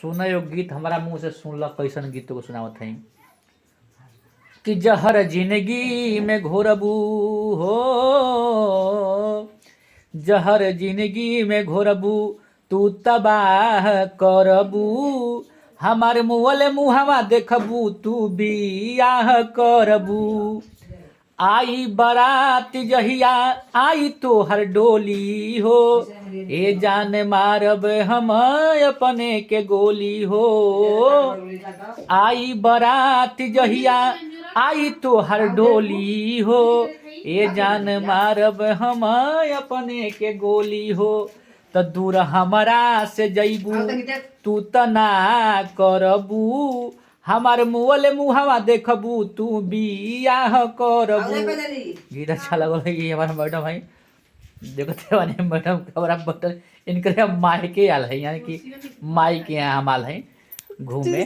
सुन यो गीत हमारा मुंह से सुनल कैसन गीत को सुनावत है कि जहर जिंदगी में घोरबू हो, जहर जिंदगी में घोरबू तू तबाह करबू, हमारे मुँहले मुहवा देखबू तू बियाह करबू। आई बारात जहिया आई तो हर डोली हो, ए जान मारब हम अपने के गोली हो। आई बारात जहिया आई तो हर डोली हो, ए जान मारब हम अपने के गोली हो। त दूर हमरा से जईबू तू त ना करबू, हमार मुँहले मुहवा देखबू तू बियाह करबू। गीत अच्छा लगल है ये हमारा मैडम है, देखते वाले मैडम हमारा बटन इनके मायके आल है, यानी कि माई के यहाँ हम आल है घूमे।